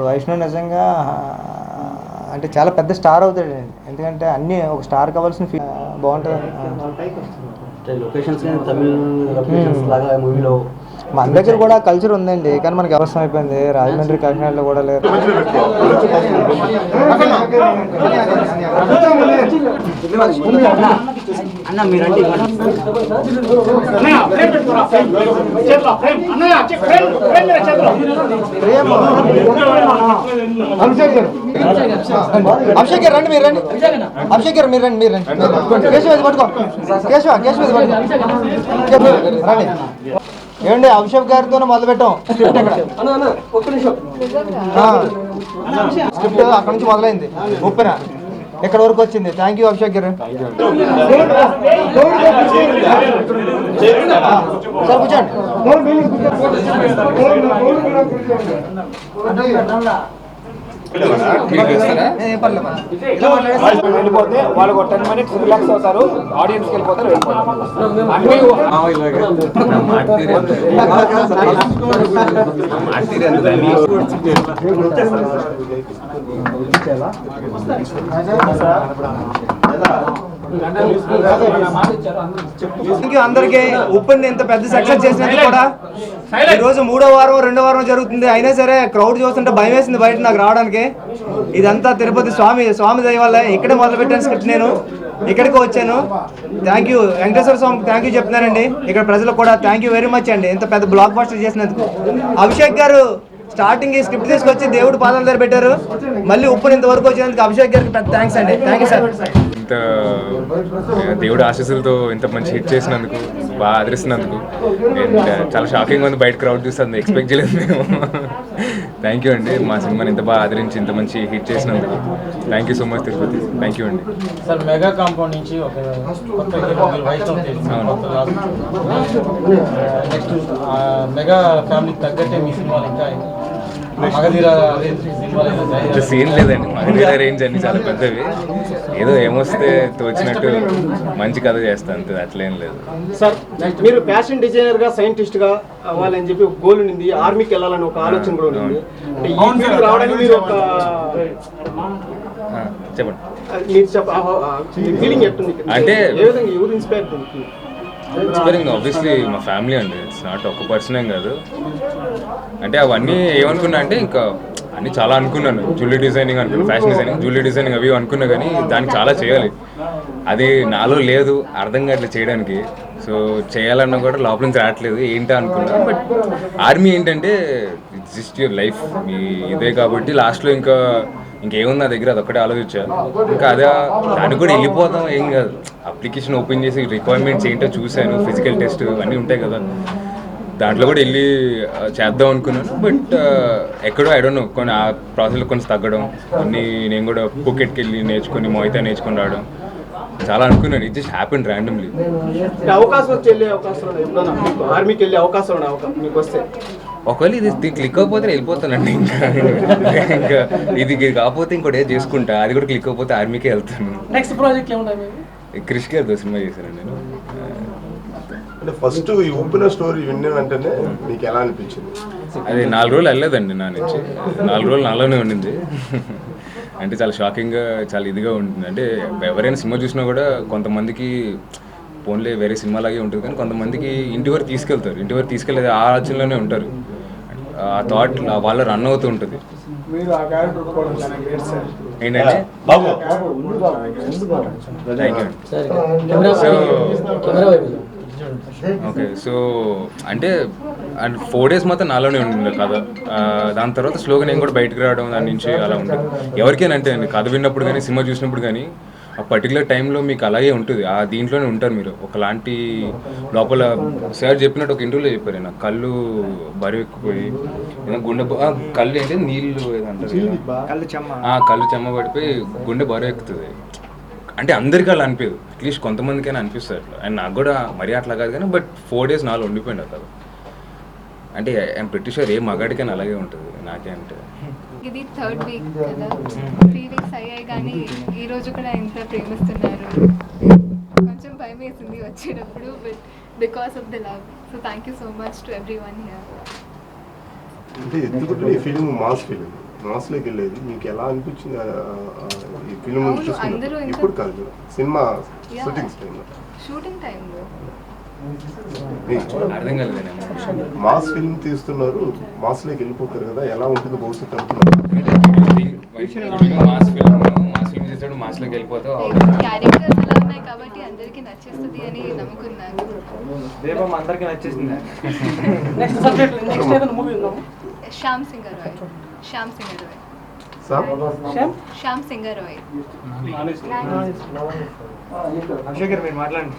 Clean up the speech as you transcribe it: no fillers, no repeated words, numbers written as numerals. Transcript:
వైష్ణవ్ నిజంగా అంటే చాలా పెద్ద స్టార్ అవుతాడండి. ఎందుకంటే అన్నీ ఒక స్టార్ కావాల్సిన బాగుంటుంది. మన దగ్గర కూడా కల్చర్ ఉందండి, కానీ మనకి అవసరం అయిపోయింది. రాజమండ్రి కాకినాడలో కూడా లేదు. అభిషేక్ రండి, మీరు రండి. అభిషేక్ మీరు రండి, మీరు రండి. కేశవ పట్టుకో, కేశవ రండి. ఏమండి, అభిషేక్ గారితోనే మొదలు పెట్టాం స్క్రిప్ట్. అక్కడ నుంచి మొదలైంది, ముప్పిన ఎక్కడ వరకు వచ్చింది. థ్యాంక్ యూ అభిషేక్ గారు. సార్ కూర్చోండి. వెళ్ళిపోతే వాళ్ళకు 10 minutes రిలాక్స్ అవుతారు, ఆడియన్స్ వెళ్ళిపోతారు. అందరికి ఉప్పుని ఇంత పెద్ద సక్సెస్ చేసినందుకు కూడా ఈ రోజు 3వ వారం 2వ వారం జరుగుతుంది. అయినా సరే క్రౌడ్ చూస్తుంటే భయం వేసింది బయట నాకు రావడానికి. ఇదంతా తిరుపతి స్వామి దయ వల్ల ఇక్కడే మొదలు పెట్టాను స్క్రిప్ట్. నేను ఇక్కడికి వచ్చాను. థ్యాంక్ యూ వెంకటేశ్వర స్వామికి థ్యాంక్ యూ చెప్తున్నానండి. ఇక్కడ ప్రజలకు కూడా థ్యాంక్ యూ వెరీ మచ్ అండి, ఇంత పెద్ద బ్లాక్ బస్టర్ చేసినందుకు. అభిషేక్ గారు స్టార్టింగ్ ఈ స్క్రిప్ట్ తీసుకొచ్చి దేవుడు పాదాల దగ్గర పెట్టారు. మళ్ళీ ఉప్పుని ఇంతవరకు వచ్చినందుకు అభిషేక్ గారికి పెద్ద థ్యాంక్స్ అండి. Thank you sir. ఇంత దేవుడు ఆశీస్సులతో ఇంత మంచి హిట్ చేసినందుకు, బాగా ఆదరిస్తున్నందుకు. అండ్ చాలా షాకింగ్ ఉంది, బయట క్రౌడ్ చూస్తుంది, ఎక్స్పెక్ట్ చేయలేదు మేము. థ్యాంక్ యూ అండి, మా సినిమాని ఇంత బాగా ఆదరించి ఇంత మంచి హిట్ చేసినందుకు. Thank you so much Tirupati. Thank you అండి. సార్, మెగా కాంపౌండ్ నుంచి ఒక నెక్స్ట్ మెగా ఫ్యామిలీకి తగ్గట్టే మీ సినిమాలు ఇంకా సీన్ లేదండి. మగధీర రేంజ్ అన్ని చాలా పెద్దవి. ఏదో ఏమొస్తే తోచినట్టు మంచి కథ చేస్తాను, అంతే, అట్లేం లేదు. సార్, మీరు ఫ్యాషన్ డిజైనర్ గా సైంటిస్ట్ గా అవ్వాలని చెప్పి ఒక గోల్ ఉంది, ఆర్మీకి వెళ్ళాలని ఒక ఆలోచన కూడా ఉంది. రావడానికి మీరు ఒక చెప్పండి. ఫీలింగ్ ఎట్టుంది అంటే ఏ విధంగా ఎవరు ఇన్స్పైర్? ఇన్స్పైరింగ్ ఆబ్వియస్లీ మా ఫ్యామిలీ అండి. ఇట్స్ నాట్ ఒక పర్సన్ ఏం కాదు. అంటే అవన్నీ ఏమనుకున్నా అంటే ఇంకా అన్నీ చాలా అనుకున్నాను. జ్యువెలరీ డిజైనింగ్ అనుకున్నాను, ఫ్యాషన్ డిజైనింగ్, జ్యువెలరీ డిజైనింగ్ అవి అనుకున్నా, కానీ దానికి చాలా చేయాలి. అది నాలో లేదు, అర్థం కావట్లేదు చేయడానికి. సో చేయాలన్నా కూడా లోపల నుంచి రావట్లేదు, ఏంటో అనుకున్నా. బట్ ఆర్మీ ఏంటంటే ఇట్స్ జస్ట్ యువర్ లైఫ్, మీ ఇదే కాబట్టి లాస్ట్లో ఇంకేముంది నా దగ్గర, అదొక్కటే ఆలోచించాను. ఇంకా అదే దానికి కూడా వెళ్ళిపోతాం, ఏం కాదు. అప్లికేషన్ ఓపెన్ చేసి రిక్వైర్మెంట్స్ ఏంటో చూశాను, ఫిజికల్ టెస్ట్ అన్నీ ఉంటాయి కదా, దాంట్లో కూడా వెళ్ళి చేద్దాం అనుకున్నాను. బట్ ఎక్కడో ఐ డోంట్ నో, కొన్ని ఆ ప్రాసెస్లో కొంచెం తగ్గడం, కొన్ని నేను కూడా పూకెట్కి వెళ్ళి నేర్చుకొని మోయితా నేర్చుకొని రావడం చాలా అనుకున్నాను. It just happened randomly. ఒకవేళ ఇది క్లిక్ అవ్వకపోతే వెళ్ళిపోతానండి. ఇంకా ఇది కాకపోతే ఇంకోటి ఏదో చేసుకుంటా, అది కూడా క్లిక్ అవ్వకపోతే ఆర్మీకే వెళ్తాను. నెక్స్ట్ ప్రాజెక్ట్ ఏముంది? క్రిష్ గారితో సినిమా చేశాను నేను. అంటే ఫస్ట్ ఈ ఉప్పిన స్టోరీ విన్న వెంటనే మీకు ఎలా అనిపించింది? అది 4 రోజులు వెళ్ళలేదండి నా నుంచి, 4 రోజులు నాలోనే ఉండింది. అంటే చాలా షాకింగ్గా, చాలా ఇదిగా ఉంటుంది. అంటే ఎవరైనా సినిమా చూసినా కూడా కొంతమందికి ఫోన్లే వేరే సినిమాలాగే ఉంటుంది, కానీ కొంతమందికి ఇంటి వరకు తీసుకెళ్తారు. ఇంటి వరకు తీసుకెళ్ళేది ఆ ఆలోచనలోనే ఉంటారు, ఆ థాట్ వాళ్ళ రన్ అవుతూ ఉంటుంది. ఏంటంటే సో ఓకే సో అంటే అండ్ 4 days మాత్రం నాలోనే ఉండింది కథ. దాని తర్వాత స్లోగా నేను కూడా బయటకు రావడం దాని నుంచి అలా ఉంటుంది. ఎవరికైనా అంటే అండి కథ విన్నప్పుడు కానీ సినిమా చూసినప్పుడు కానీ ఆ పర్టికులర్ టైంలో మీకు అలాగే ఉంటుంది. ఆ దీంట్లోనే ఉంటారు మీరు ఒకలాంటి లోపల. సార్ చెప్పినట్టు ఒక ఇంటర్వ్యూలో చెప్పారు, నాకు కళ్ళు బరువు ఎక్కుపోయి గుండె కళ్ళు ఏంటి నీళ్ళు ఏదంటారు కళ్ళు చెమ్మ పడిపోయి గుండె బరువు ఎక్కుతుంది. అంటే అందరికీ అలా అనిపించదు, అట్లీస్ట్ కొంతమందికైనా అనిపిస్తుంది అట్లా. అండ్ నాకు కూడా మరీ అట్లా కాదు కానీ బట్ 4 days నాలో ఉండిపోయింది కదా. అంటే ఐఎమ్ ప్రిటీ షూర్ ఏ మగాడికైనా అలాగే ఉంటుంది. నాకే అంటే ఇది 3rd week కదా, 3 weeks అయ్యాయి కానీ ఈ రోజు కూడా ఎంత ప్రేమిస్తున్నారు. కొంచెం భయం వేసింది వచ్చేటప్పుడు, but because of the love. So thank you so much to every one here. అంటే ఎత్తుకుంటే ఈ ఫిలిం మాస్ ఫిలిం, మాస్లోకి వెళ్ళేది మీకు ఎలా అనిపించింది ఈ ఫిలిం చూసుకున్నప్పుడు? ఇప్పుడు కాదు, సినిమా షూటింగ్ టైంలో అర్థం కాలేదేమో. మాస్ ఫిల్మ్ తీస్తున్నారు, మాస్లోకి వెళ్ళిపోతారు కదా, ఎలా ఉంటుంది భవిష్యత్తు మాస్ ఫిల్మ్ చేసాడు, మాస్లోకి వెళ్ళిపోతావు. క్యారెక్టర్స్ ఎలా ఉన్నాయి కాబట్టి అందరికీ నచ్చేస్తుంది అని నమ్ముకున్నాను. దీపం అందరికీ నచ్చేసింది. శ్యామ్ సింగర్ రాయ్, శ్యామ్ సింగర్ రాయ్, శ్యామ్ సింగర్ రాయ్. అభిషేక్ గారు మీరు మాట్లాడండి.